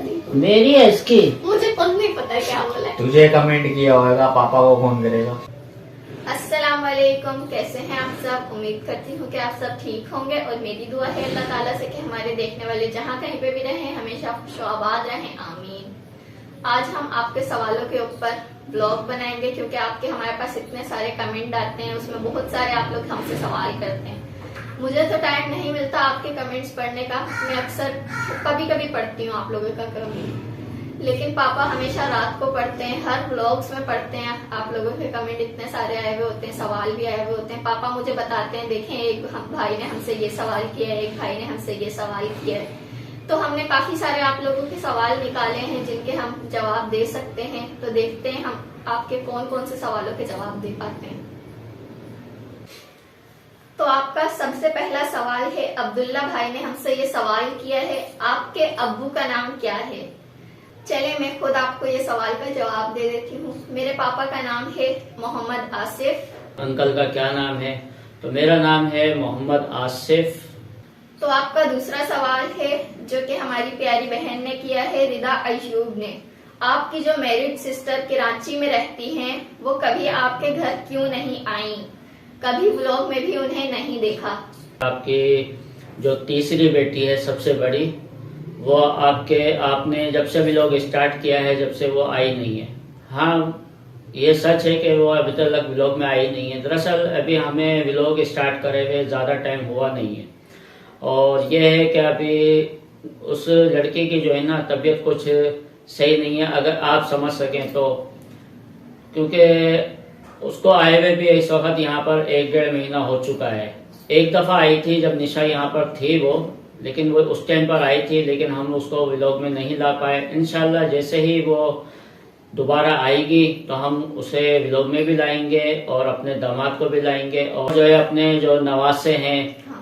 दी। मेरी है इसकी, मुझे खुद नहीं पता क्या बोला है। तुझे कमेंट किया होगा, पापा को फोन करेगा। अस्सलाम वालेकुम, कैसे हैं आप सब। उम्मीद करती हूँ कि आप सब ठीक होंगे और मेरी दुआ है अल्लाह ताला से कि हमारे देखने वाले जहाँ कहीं पे भी रहें हमेशा खुशआबाद रहें, आमीन। आज हम आपके सवालों के ऊपर ब्लॉग बनाएंगे क्योंकि आपके हमारे पास इतने सारे कमेंट आते हैं, उसमें बहुत सारे आप लोग हमसे सवाल करते हैं। मुझे तो टाइम नहीं मिलता आपके कमेंट्स पढ़ने का, मैं अक्सर कभी कभी पढ़ती हूँ आप लोगों का कमेंट, लेकिन पापा हमेशा रात को पढ़ते हैं, हर व्लॉग्स में पढ़ते हैं। आप लोगों के कमेंट इतने सारे आए हुए होते हैं, सवाल भी आए हुए होते हैं। पापा मुझे बताते हैं, देखें एक भाई ने हमसे ये सवाल किया है, एक भाई ने हमसे ये सवाल किया है। तो हमने काफी सारे आप लोगों के सवाल निकाले हैं जिनके हम जवाब दे सकते हैं। तो देखते हैं हम आपके कौन कौन से सवालों के जवाब दे पाते हैं। तो आपका सबसे पहला सवाल है, अब्दुल्ला भाई ने हमसे ये सवाल किया है, आपके अब्बू का नाम क्या है। चले मैं खुद आपको ये सवाल का जवाब दे देती हूँ। मेरे पापा का नाम है मोहम्मद आसिफ। अंकल का क्या नाम है? तो मेरा नाम है मोहम्मद आसिफ। तो आपका दूसरा सवाल है जो कि हमारी प्यारी बहन ने किया है, रिदा अयूब ने, आपकी जो मैरिड सिस्टर कराची में रहती हैं वो कभी आपके घर क्यों नहीं आई, कभी व्लॉग में भी उन्हें नहीं देखा। आपकी जो तीसरी बेटी है सबसे बड़ी, वो आपने जब से व्लॉग स्टार्ट किया है जब से वो आई नहीं है। हाँ, ये सच है कि वो अभी तक व्लॉग में आई नहीं है। दरअसल अभी हमें व्लॉग स्टार्ट करे हुए ज़्यादा टाइम हुआ नहीं है, और ये है कि अभी उस लड़की की जो है ना तबीयत कुछ सही नहीं है, अगर आप समझ सकें तो। क्योंकि उसको आए हुए भी इस वक्त यहाँ पर 1-1.5 महीना हो चुका है। एक दफ़ा आई थी जब निशा यहाँ पर थी वो, लेकिन वो उस टाइम पर आई थी, लेकिन हम उसको व्लॉग में नहीं ला पाए। इंशाल्लाह जैसे ही वो दोबारा आएगी तो हम उसे व्लॉग में भी लाएंगे और अपने दामाद को भी लाएंगे, और जो है अपने जो नवासे हैं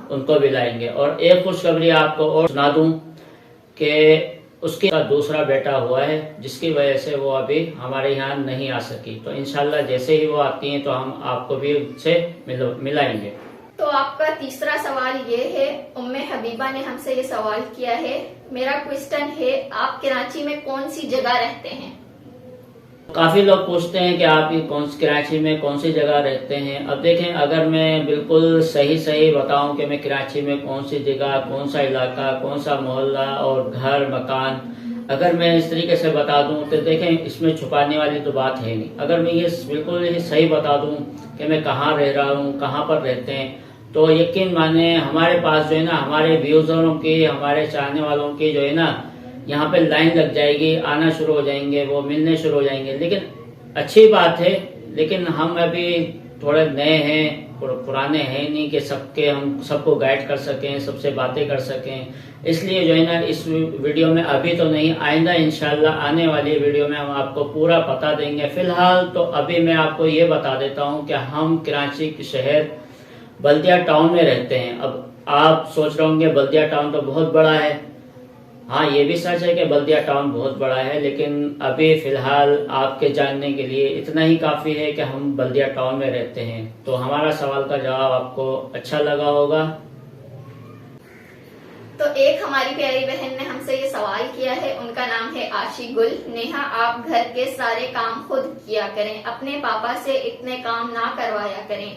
उनको भी लाएंगे। और एक खुशखबरी आपको और सुना दूं कि उसकी दूसरा बेटा हुआ है, जिसकी वजह से वो अभी हमारे यहाँ नहीं आ सकी। तो इंशाल्लाह जैसे ही वो आती हैं तो हम आपको भी उनसे मिलाएंगे। तो आपका तीसरा सवाल ये है, उम्मे हबीबा ने हमसे ये सवाल किया है, मेरा क्वेश्चन है, आप कराची में कौन सी जगह रहते हैं। काफी लोग पूछते हैं कि आप कराची में कौन सी जगह रहते हैं। अब देखें, अगर मैं बिल्कुल सही बताऊं कि मैं कराची में कौन सी जगह, कौन सा इलाका, कौन सा मोहल्ला और घर मकान, अगर मैं इस तरीके से बता दूं तो देखें इसमें छुपाने वाली तो बात है नहीं। अगर मैं ये बिल्कुल ही सही बता दूं कि मैं कहाँ रह रहा हूँ, कहाँ पर रहते हैं, तो यकीन माने हमारे पास जो है ना, हमारे व्यूजरों की, हमारे चाहने वालों की जो है ना, यहाँ पे लाइन लग जाएगी, आना शुरू हो जाएंगे, वो मिलने शुरू हो जाएंगे। लेकिन अच्छी बात है, लेकिन हम अभी थोड़े नए हैं, पुराने हैं नहीं कि हम सबको गाइड कर सकें, सबसे बातें कर सकें। इसलिए जो है ना, इस वीडियो में अभी तो नहीं, आइंदा इंशाल्लाह आने वाली वीडियो में हम आपको पूरा बता देंगे। फिलहाल तो अभी मैं आपको ये बता देता हूँ कि हम कराची के शहर बल्दिया टाउन में रहते हैं। अब आप सोच रहे होंगे बल्दिया टाउन तो बहुत बड़ा है। हाँ, ये भी सच है कि बल्दिया टाउन बहुत बड़ा है, लेकिन अभी फिलहाल आपके जानने के लिए इतना ही काफी है कि हम बल्दिया टाउन में रहते हैं। तो हमारा सवाल का जवाब आपको अच्छा लगा होगा। तो एक हमारी प्यारी बहन ने हमसे ये सवाल किया है, उनका नाम है आशी गुल। नेहा, आप घर के सारे काम खुद किया करें, अपने पापा से इतने काम ना करवाया करें।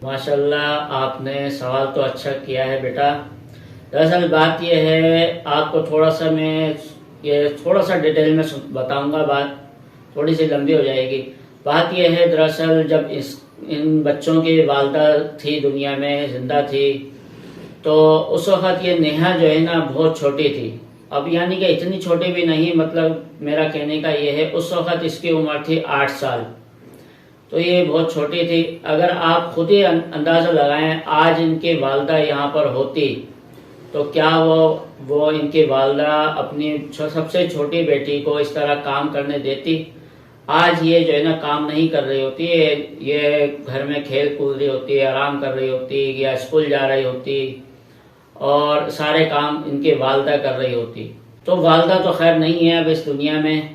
माशाल्लाह, आपने सवाल तो अच्छा किया है बेटा। दरअसल बात यह है, आपको थोड़ा सा डिटेल में बताऊंगा, बात थोड़ी सी लंबी हो जाएगी। बात यह है, दरअसल जब इन बच्चों की वालदा थी, दुनिया में जिंदा थी, तो उस वक्त ये नेहा जो है ना बहुत छोटी थी। अब यानी कि इतनी छोटी भी नहीं, मतलब मेरा कहने का ये है, उस वक्त इसकी उम्र थी 8 साल। तो ये बहुत छोटी थी। अगर आप खुद ही अंदाजा लगाएं, आज इनकी वालदा यहाँ पर होती तो क्या वो इनकी वालदा अपनी सबसे छोटी बेटी को इस तरह काम करने देती? आज ये जो है ना काम नहीं कर रही होती है, ये घर में खेल कूद रही होती है, आराम कर रही होती है, या स्कूल जा रही होती, और सारे काम इनकी वालदा कर रही होती। तो वालदा तो खैर नहीं है अब इस दुनिया में,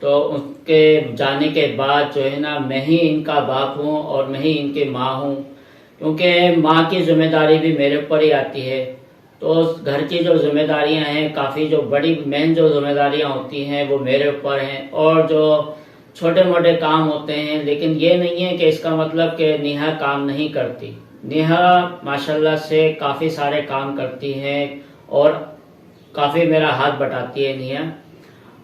तो उनके जाने के बाद जो है ना, मैं ही इनका बाप हूँ और मैं ही इनकी माँ हूँ, क्योंकि माँ की जिम्मेदारी भी मेरे ऊपर ही आती है। तो घर की जो जिम्मेदारियां हैं, काफ़ी जो बड़ी मेन जो जिम्मेदारियां होती हैं वो मेरे ऊपर हैं, और जो छोटे मोटे काम होते हैं। लेकिन ये नहीं है कि इसका मतलब कि नेहा काम नहीं करती। नेहा माशाल्लाह से काफ़ी सारे काम करती है और काफ़ी मेरा हाथ बटाती है नेहा,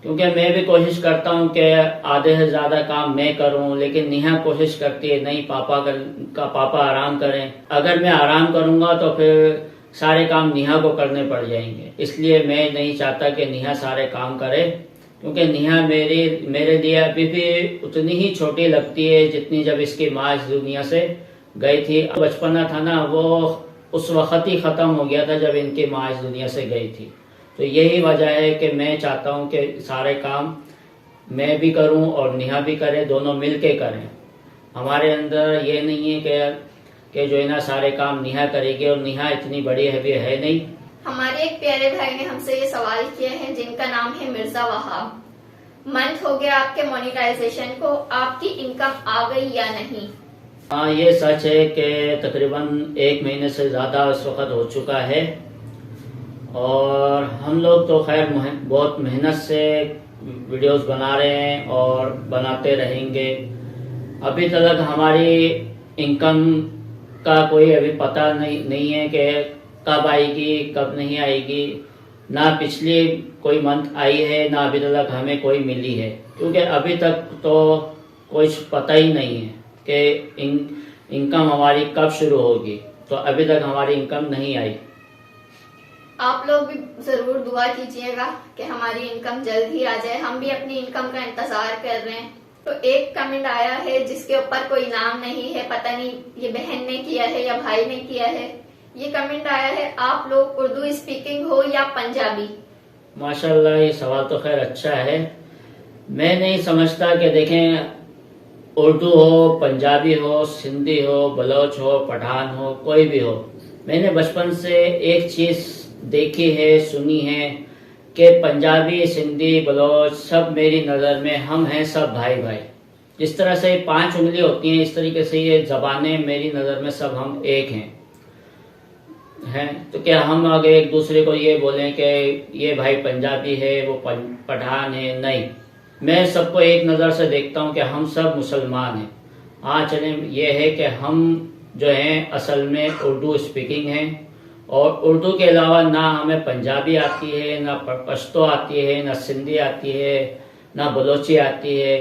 क्योंकि मैं भी कोशिश करता हूँ कि आधे से ज़्यादा काम मैं करूँ, लेकिन नेहा कोशिश करती है नहीं पापा आराम करें। अगर मैं आराम करूँगा तो फिर सारे काम नेहा को करने पड़ जाएंगे, इसलिए मैं नहीं चाहता कि नेहा सारे काम करे, क्योंकि नेहा मेरे लिए अभी भी उतनी ही छोटी लगती है जितनी जब इसकी माँ इस दुनिया से गई थी। बचपना था ना, वो उस वक्त ही ख़त्म हो गया था जब इनकी माँ इस दुनिया से गई थी। तो यही वजह है कि मैं चाहता हूँ कि सारे काम मैं भी करूँ और नेहा भी करे, दोनों मिल के करें। हमारे अंदर ये नहीं है कि जो है ना सारे काम नेहा करेगी, और नेहा इतनी बड़ी है नहीं। हमारे एक प्यारे भाई ने हमसे ये सवाल किया है, जिनका नाम है मिर्जा वहाब। मंथ हो गया आपके मोनेटाइजेशन को, आपकी इनकम आ गई या नहीं? हाँ, ये सच है कि तकरीबन 1 महीने से ज़्यादा इस वक्त हो चुका है, और हम लोग तो खैर बहुत मेहनत से वीडियोस बना रहे हैं और बनाते रहेंगे। अभी तक हमारी इनकम का कोई अभी पता नहीं है कि कब आएगी कब नहीं आएगी। ना पिछली कोई मंथ आई है, ना अभी तक हमें कोई मिली है, क्योंकि अभी तक तो कुछ पता ही नहीं है कि इनकम हमारी कब शुरू होगी। तो अभी तक हमारी इनकम नहीं आई। आप लोग भी जरूर दुआ कीजिएगा कि हमारी इनकम जल्द ही आ जाए। हम भी अपनी इनकम का इंतजार कर रहे हैं। तो एक कमेंट आया है जिसके ऊपर कोई नाम नहीं है, पता नहीं ये बहन ने किया है या भाई ने किया है। ये कमेंट आया है, आप लोग उर्दू स्पीकिंग हो या पंजाबी? माशाल्लाह, ये सवाल तो खैर अच्छा है। मैं नहीं समझता कि देखें उर्दू हो, पंजाबी हो, सिंधी हो, बलोच हो, पठान हो, कोई भी हो, मैंने बचपन से एक चीज़ देखी है, सुनी है कि पंजाबी, सिंधी, बलोच सब मेरी नज़र में हम हैं सब भाई भाई। जिस तरह से 5 उंगली होती हैं, इस तरीके से ये ज़बानें मेरी नज़र में सब हम एक हैं। तो क्या हम अगर एक दूसरे को ये बोलें कि ये भाई पंजाबी है, वो पठान है? नहीं, मैं सबको एक नज़र से देखता हूँ कि हम सब मुसलमान हैं। हाँ, चलें, ये है कि हम जो हैं असल में उर्दू स्पीकिंग हैं, और उर्दू के अलावा ना हमें पंजाबी आती है, ना पश्तो आती है, ना सिंधी आती है, ना बलोची आती है।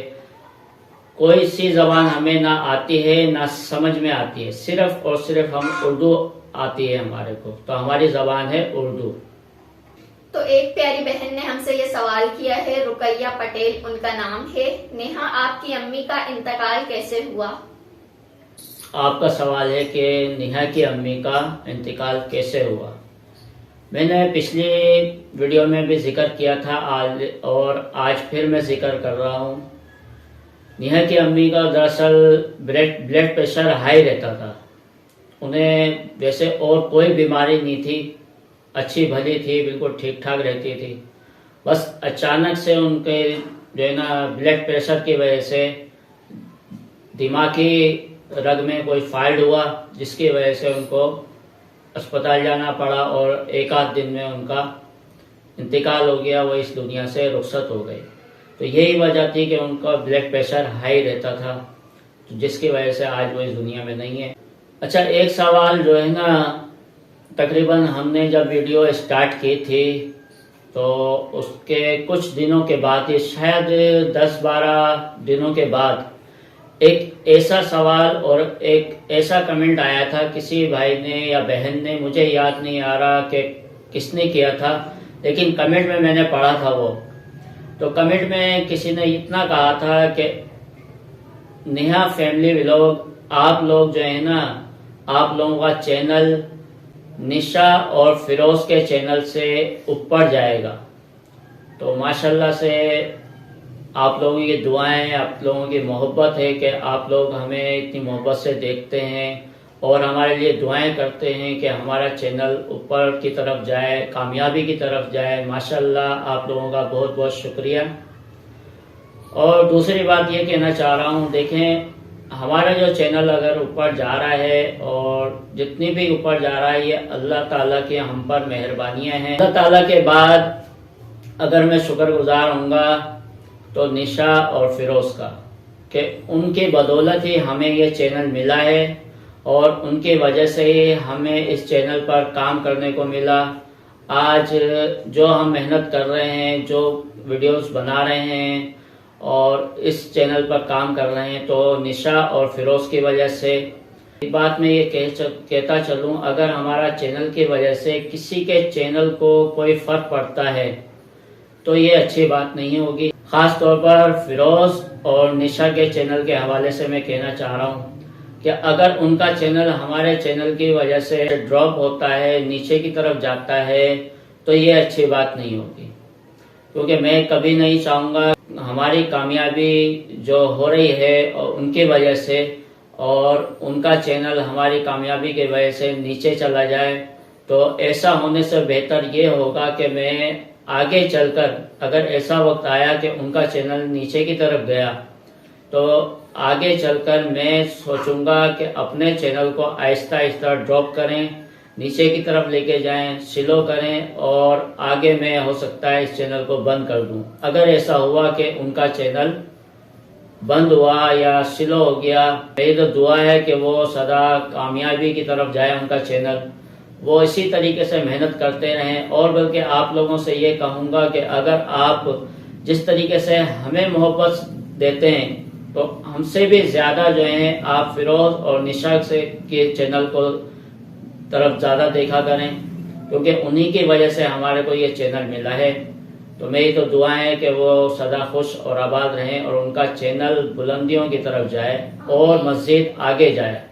कोई सी ज़बान हमें ना आती है ना समझ में आती है। सिर्फ और सिर्फ हम उर्दू आती है हमारे को, तो हमारी ज़बान है उर्दू। तो एक प्यारी बहन ने हमसे ये सवाल किया है, रुकैया पटेल उनका नाम है। नेहा, आपकी अम्मी का इंतकाल कैसे हुआ? आपका सवाल है कि नेहा की अम्मी का इंतकाल कैसे हुआ। मैंने पिछली वीडियो में भी जिक्र किया था और आज फिर मैं जिक्र कर रहा हूँ। नेहा की अम्मी का दरअसल ब्लड प्रेशर हाई रहता था। उन्हें वैसे और कोई बीमारी नहीं थी, अच्छी भली थी, बिल्कुल ठीक ठाक रहती थी। बस अचानक से उनके जो है ना ब्लड प्रेशर की वजह से दिमागी रग में कोई फाल्ट हुआ, जिसकी वजह से उनको अस्पताल जाना पड़ा और 1 आध दिन में उनका इंतकाल हो गया। वो इस दुनिया से रुखसत हो गए। तो यही वजह थी कि उनका ब्लड प्रेशर हाई रहता था, तो जिसकी वजह से आज वो इस दुनिया में नहीं है। अच्छा, एक सवाल जो है ना, तकरीबन हमने जब वीडियो स्टार्ट की थी तो उसके कुछ दिनों के बाद, शायद 10-12 दिनों के बाद, एक ऐसा सवाल और एक ऐसा कमेंट आया था किसी भाई ने या बहन ने, मुझे याद नहीं आ रहा कि किसने किया था, लेकिन कमेंट में मैंने पढ़ा था वो। तो कमेंट में किसी ने इतना कहा था कि नेहा फैमिली व्लॉग, आप लोग जो है ना, आप लोगों का चैनल निशा और फिरोज के चैनल से ऊपर जाएगा। तो माशाल्लाह से आप लोगों की दुआएं, आप लोगों की मोहब्बत है कि आप लोग हमें इतनी मोहब्बत से देखते हैं और हमारे लिए दुआएं करते हैं कि हमारा चैनल ऊपर की तरफ जाए, कामयाबी की तरफ जाए। माशाल्लाह, आप लोगों का बहुत बहुत शुक्रिया। और दूसरी बात ये कहना चाह रहा हूँ, देखें हमारा जो चैनल अगर ऊपर जा रहा है और जितनी भी ऊपर जा रहा है ये अल्लाह ताला की हम पर मेहरबानियां हैं। अल्लाह ताला के बाद अगर मैं शुक्रगुजार होऊंगा तो निशा और फिरोज का, कि उनकी बदौलत ही हमें ये चैनल मिला है और उनकी वजह से ही हमें इस चैनल पर काम करने को मिला। आज जो हम मेहनत कर रहे हैं, जो वीडियोस बना रहे हैं और इस चैनल पर काम कर रहे हैं, तो निशा और फिरोज की वजह से। एक बात मैं ये कहता चलूं, अगर हमारा चैनल की वजह से किसी के चैनल को कोई फर्क पड़ता है तो ये अच्छी बात नहीं होगी। खास तौर पर फिरोज और निशा के चैनल के हवाले से मैं कहना चाह रहा हूँ कि अगर उनका चैनल हमारे चैनल की वजह से ड्रॉप होता है, नीचे की तरफ जाता है, तो ये अच्छी बात नहीं होगी। क्योंकि मैं कभी नहीं चाहूँगा हमारी कामयाबी जो हो रही है और उनकी वजह से, और उनका चैनल हमारी कामयाबी की वजह से नीचे चला जाए। तो ऐसा होने से बेहतर ये होगा कि मैं आगे चलकर, अगर ऐसा वक्त आया कि उनका चैनल नीचे की तरफ गया, तो आगे चलकर मैं सोचूंगा कि अपने चैनल को आहिस्ता आहिस्ता ड्रॉप करें, नीचे की तरफ लेके जाएं, स्लो करें, और आगे मैं हो सकता है इस चैनल को बंद कर दूं। अगर ऐसा हुआ कि उनका चैनल बंद हुआ या स्लो हो गया, मेरी तो दुआ है कि वो सदा कामयाबी की तरफ जाए उनका चैनल, वो इसी तरीके से मेहनत करते रहें। और बल्कि आप लोगों से ये कहूँगा कि अगर आप जिस तरीके से हमें मोहब्बत देते हैं, तो हमसे भी ज़्यादा जो है आप फिरोज और निशा से के चैनल को तरफ ज़्यादा देखा करें, क्योंकि उन्हीं की वजह से हमारे को ये चैनल मिला है। तो मेरी तो दुआ है कि वो सदा खुश और आबाद रहें और उनका चैनल बुलंदियों की तरफ जाए और मज़ीद आगे जाए।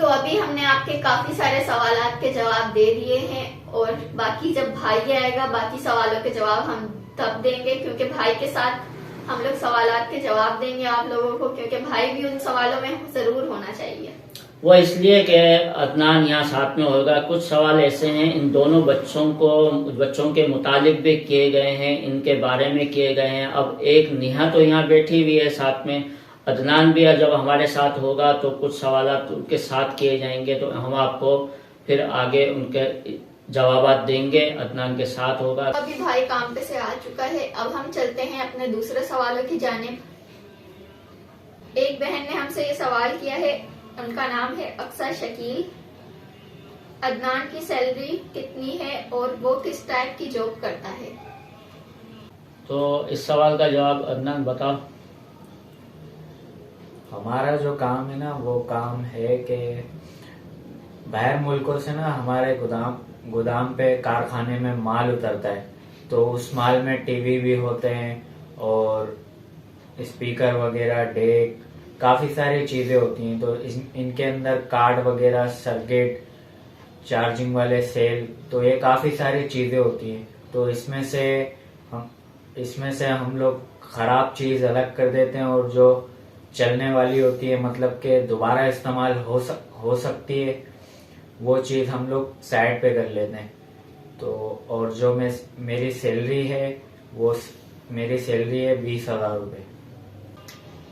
तो अभी हमने आपके काफी सारे सवालात के जवाब दे दिए हैं, और बाकी जब भाई आएगा बाकी सवालों के जवाब हम तब देंगे, क्योंकि भाई के साथ हम लोग सवालात के जवाब देंगे आप लोगों को, क्योंकि भाई भी उन सवालों में जरूर होना चाहिए। वो इसलिए कि अदनान यहाँ साथ में होगा। कुछ सवाल ऐसे हैं इन दोनों बच्चों के मुतालिक भी किए गए हैं, इनके बारे में किए गए हैं। अब एक निहा तो यहाँ बैठी हुई है साथ में, अदनान भी जब हमारे साथ होगा तो कुछ सवालात उनके साथ किए जाएंगे, तो हम आपको फिर आगे उनके जवाबात देंगे। अदनान के साथ होगा। अभी भाई काम पे से आ चुका है, अब हम चलते हैं अपने दूसरे सवालों की जानिब। एक बहन ने हमसे ये सवाल किया है, उनका नाम है अक्सर शकील। अदनान की सैलरी कितनी है और वो किस टाइप की जॉब करता है? तो इस सवाल का जवाब अदनान बताओ। हमारा जो काम है ना, वो काम है कि बाहर मुल्कों से ना हमारे गोदाम पे कारखाने में माल उतरता है, तो उस माल में टीवी भी होते हैं और स्पीकर वगैरह, डेक, काफ़ी सारी चीज़ें होती हैं। तो इनके अंदर कार्ड वगैरह, सर्किट, चार्जिंग वाले सेल, तो ये काफ़ी सारी चीज़ें होती हैं। तो इसमें से हम लोग ख़राब चीज़ अलग कर देते हैं, और जो चलने वाली होती है, मतलब कि दोबारा इस्तेमाल हो सकती है, वो चीज़ हम लोग साइड पे कर लेते हैं। तो और जो मेरी सैलरी है, वो मेरी सैलरी है 20,000 रुपये।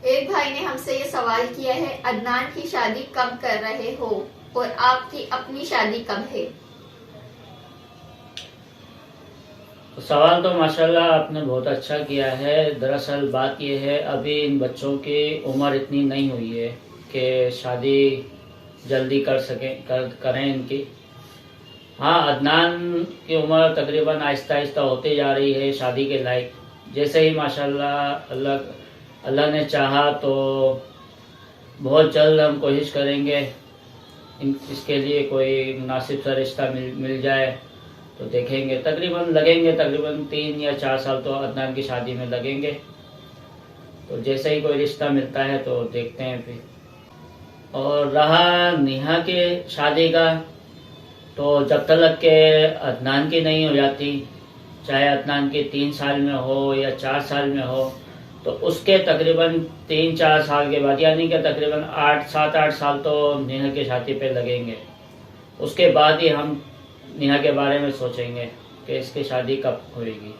एक भाई ने हमसे ये सवाल किया है, अदनान की शादी कब कर रहे हो और आपकी अपनी शादी कब है? तो सवाल तो माशाल्लाह आपने बहुत अच्छा किया है। दरअसल बात यह है, अभी इन बच्चों की उम्र इतनी नहीं हुई है कि शादी जल्दी करें इनकी। हाँ, अदनान की उम्र तकरीबन आहिस्ता आहिस्ता होते जा रही है शादी के लायक। जैसे ही माशाल्लाह अल्लाह ने चाहा तो बहुत जल्द हम कोशिश करेंगे इसके लिए कोई मुनासिब सा रिश्ता मिल जाए तो देखेंगे। तकरीबन 3 या 4 साल तो अदनान की शादी में लगेंगे। तो जैसे ही कोई रिश्ता मिलता है तो देखते हैं फिर। और रहा नेहा के शादी का, तो जब तक के अदनान की नहीं हो जाती, चाहे अदनान की 3 साल में हो या 4 साल में हो, तो उसके तकरीबन 3-4 साल के बाद, यानी कि तकरीबन 7-8 साल तो नेहा की शादी पे लगेंगे। उसके बाद ही हम नेहा के बारे में सोचेंगे कि इसकी शादी कब होगी।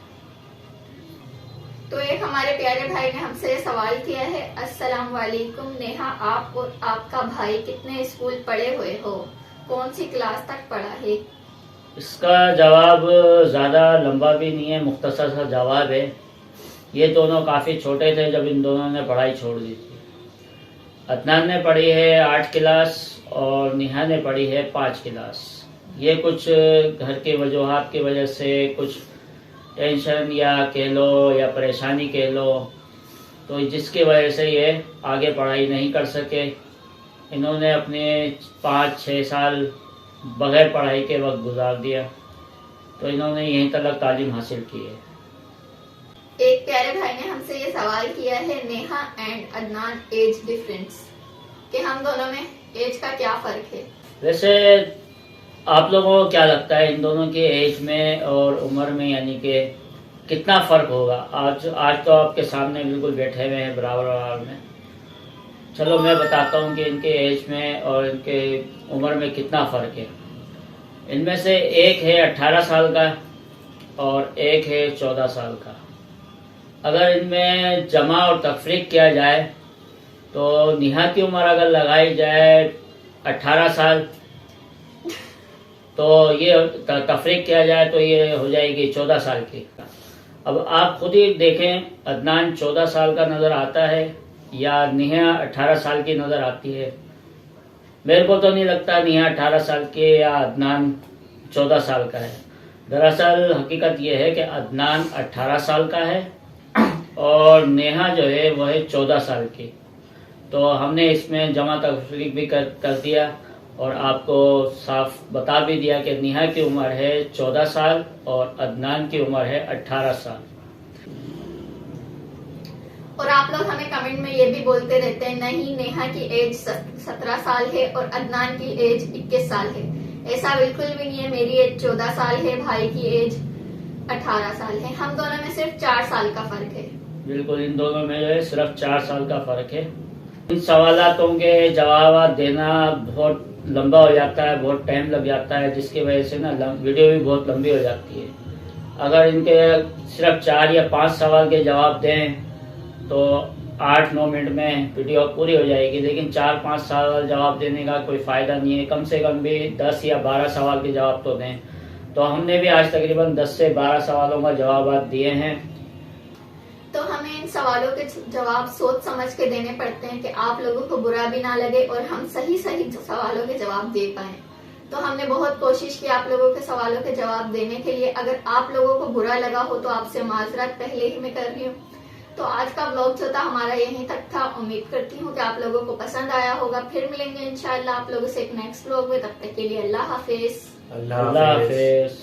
तो एक हमारे प्यारे भाई ने हमसे ये सवाल किया है, अस्सलाम वालेकुम नेहा, आप और आपका भाई कितने स्कूल पढ़े हुए हो, कौन सी क्लास तक पढ़ा है? इसका जवाब ज़्यादा लंबा भी नहीं है, मुख्तसर सा जवाब है। ये दोनों काफ़ी छोटे थे जब इन दोनों ने पढ़ाई छोड़ दी थी। अदनान ने पढ़ी है 8 क्लास और नेहा ने पढ़ी है 5 क्लास। ये कुछ घर के वजूहात की वजह से, कुछ टेंशन या कह लो या परेशानी कह लो, तो जिसकी वजह से ये आगे पढ़ाई नहीं कर सके। इन्होंने अपने 5-6 साल बगैर पढ़ाई के वक्त गुजार दिया, तो इन्होंने यहीं तक तालीम हासिल की है। एक प्यारे भाई ने हमसे ये सवाल किया है, Neha and Adnan age difference, कि हम दोनों में एज का क्या फर्क है? वैसे आप लोगों को क्या लगता है इन दोनों के एज में और उम्र में, यानी कि कितना फ़र्क होगा? आज तो आपके सामने बिल्कुल बैठे हुए हैं बराबर में। चलो मैं बताता हूँ कि इनके एज में और इनके उम्र में कितना फ़र्क है। इनमें से एक है 18 साल का और एक है 14 साल का। अगर इनमें जमा और तफरीक किया जाए तो नेहा की उम्र अगर लगाई जाए 18 साल, तो ये तफरीक किया जाए तो ये हो जाएगी 14 साल की। अब आप खुद ही देखें, अदनान 14 साल का नज़र आता है या नेहा 18 साल की नज़र आती है? मेरे को तो नहीं लगता नेहा 18 साल की है या अदनान 14 साल का है। दरअसल हकीकत ये है कि अदनान 18 साल का है और नेहा जो है वह है 14 साल की। तो हमने इसमें जमा तफरीक भी कर दिया और आपको साफ बता भी दिया कि नेहा की उम्र है 14 साल और अदनान की उम्र है 18 साल। और आप लोग हमें कमेंट में ये भी बोलते रहते हैं, नहीं नेहा की एज 17 साल है और अदनान की एज 21 साल है। ऐसा बिल्कुल भी नहीं है, मेरी एज 14 साल है, भाई की एज 18 साल है। हम दोनों में सिर्फ 4 साल का फर्क है। बिल्कुल, इन दोनों में जो है सिर्फ 4 साल का फर्क है। इन सवालों के जवाब देना बहुत लंबा हो जाता है, बहुत टाइम लग जाता है, जिसकी वजह से ना वीडियो भी बहुत लंबी हो जाती है। अगर इनके सिर्फ 4 या 5 सवाल के जवाब दें तो 8-9 मिनट में वीडियो पूरी हो जाएगी, लेकिन 4-5 सवाल जवाब देने का कोई फ़ायदा नहीं है। कम से कम भी 10 या 12 सवाल के जवाब तो दें। तो हमने भी आज तकरीबन 10 से 12 सवालों का जवाब दिए हैं। तो हमें इन सवालों के जवाब सोच समझ के देने पड़ते हैं कि आप लोगों को बुरा भी ना लगे और हम सही सवालों के जवाब दे पाए। तो हमने बहुत कोशिश की आप लोगों के सवालों के जवाब देने के लिए। अगर आप लोगों को बुरा लगा हो तो आपसे माजरत पहले ही मैं कर रही हूँ। तो आज का व्लॉग जो था हमारा यहीं तक था। उम्मीद करती हूँ कि आप लोगों को पसंद आया होगा। फिर मिलेंगे इंशाल्लाह आप लोगों से एक नेक्स्ट व्लॉग में। तब तक के लिए अल्लाह हाफिज। अल्लाह हाफिज।